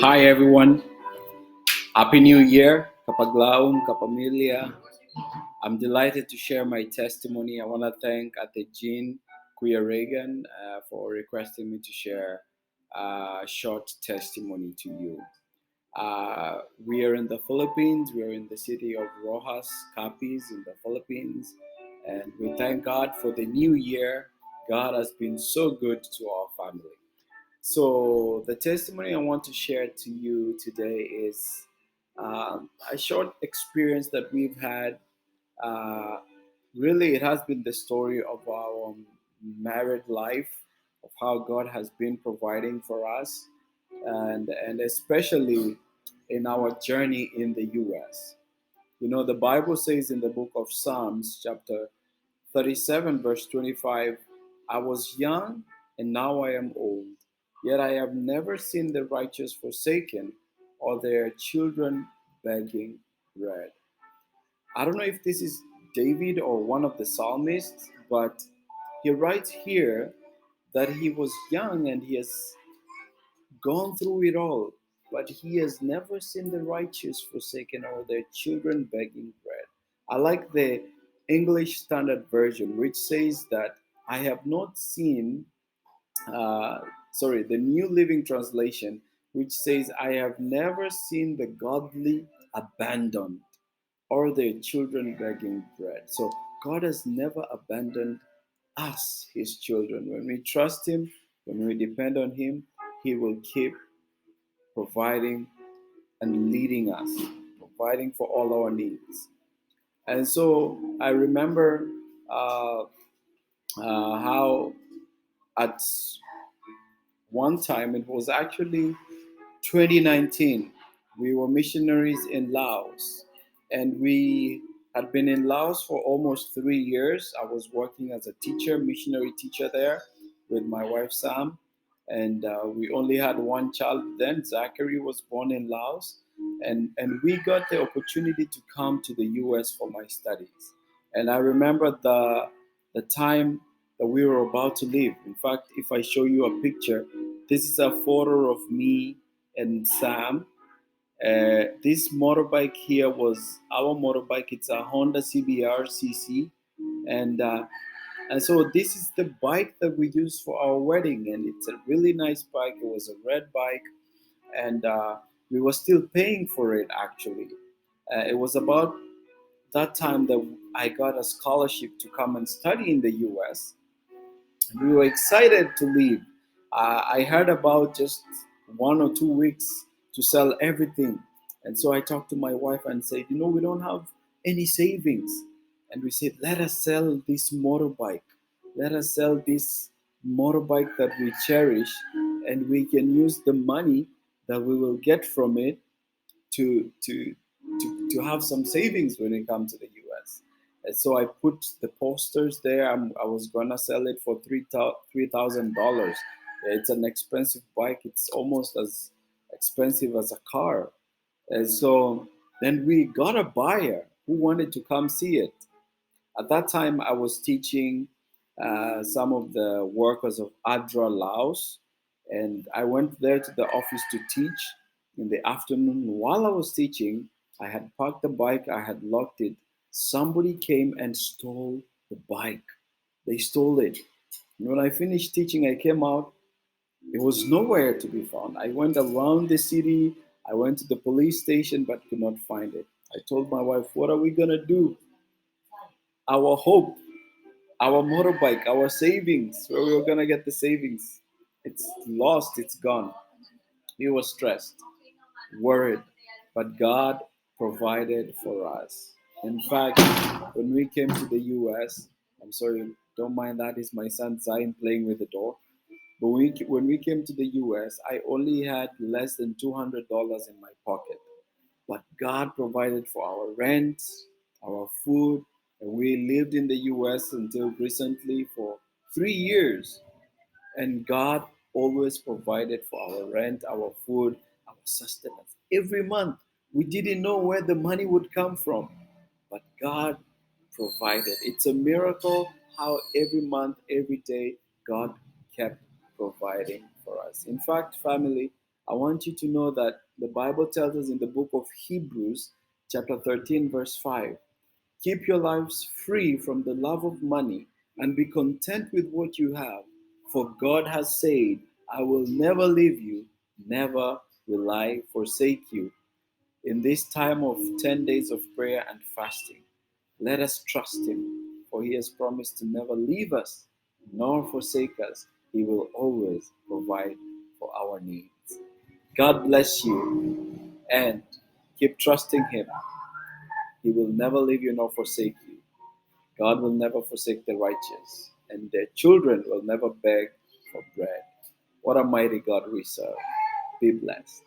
Hi everyone, Happy New Year, Kapaglaum, Kapamilya. I'm delighted to share my testimony. I want to thank Ate Jean Kuya Reagan for requesting me to share a short testimony to you. We are in the Philippines. We are in the city of Rojas, Capiz in the Philippines. And we thank God for the new year. God has been so good to our family. So, the testimony I want to share to you today is a short experience that we've had. Uh, Really, it has been the story of our married life, of how God has been providing for us, and especially in our journey in the U.S. You know, the Bible says in the book of Psalms, chapter 37, verse 25, I was young and now I am old, yet I have never seen the righteous forsaken or their children begging bread. I don't know if this is David or one of the psalmists, but he writes here that he was young and he has gone through it all, but he has never seen the righteous forsaken or their children begging bread. I like the English Standard Version, which says that I have not seen, uh, the New Living Translation, which says, I have never seen the godly abandoned or their children begging bread. So God has never abandoned us, his children. When we trust him, when we depend on him, he will keep providing and leading us, providing for all our needs. And so I remember how at one time, it was actually 2019, we were missionaries in Laos, and we had been in Laos for almost 3 years. I was working as a teacher, missionary teacher there with my wife Sam, and we only had one child then. Zachary was born in Laos, and we got the opportunity to come to the U.S. for my studies. And I remember the time that we were about to leave. In fact, if I show you a picture, this is a photo of me and Sam. This motorbike here was our motorbike. It's a Honda CBR CC, and uh, and so this is the bike that we used for our wedding, and it's a really nice bike. It was a red bike, and we were still paying for it actually. It was about that time that I got a scholarship to come and study in the U.S. We were excited to leave. I heard about just 1 or 2 weeks to sell everything. And so I talked to my wife and said, we don't have any savings. And we said, let us sell this motorbike. Let us sell this motorbike that we cherish, and we can use the money that we will get from it to have some savings when it comes to the US. And so I put the posters there. I was gonna sell it for $3,000. It's an expensive bike. It's almost as expensive as a car. And so then we got a buyer who wanted to come see it. At that time, I was teaching some of the workers of ADRA Laos, and I went there to the office to teach in the afternoon. While I was teaching, I had parked the bike, I had locked it. Somebody came and stole the bike. They stole it. And when I finished teaching, I came out. It was nowhere to be found. I went around the city, I went to the police station, but could not find it. I told my wife, what are we gonna do? Our hope, our motorbike, our savings, where we were gonna get the savings. It's lost, it's gone. We were stressed, worried, but God provided for us. In fact, when we came to the US, I'm sorry, don't mind that, is my son Zion playing with the door. But when we came to the US, I only had less than $200 in my pocket. But God provided for our rent, our food, and we lived in the US until recently for 3 years. And God always provided for our rent, our food, our sustenance. Every month, we didn't know where the money would come from, but God provided. It's a miracle how every month, every day, God kept providing for us. In fact, family, I want you to know that the Bible tells us in the book of Hebrews, chapter 13, verse 5, keep your lives free from the love of money and be content with what you have. For God has said, I will never leave you, never will I forsake you. In this time of 10 days of prayer and fasting, let us trust Him, for He has promised to never leave us nor forsake us. He will always provide for our needs. God bless you and keep trusting Him. He will never leave you nor forsake you. God will never forsake the righteous, and their children will never beg for bread. What a mighty God we serve. Be blessed.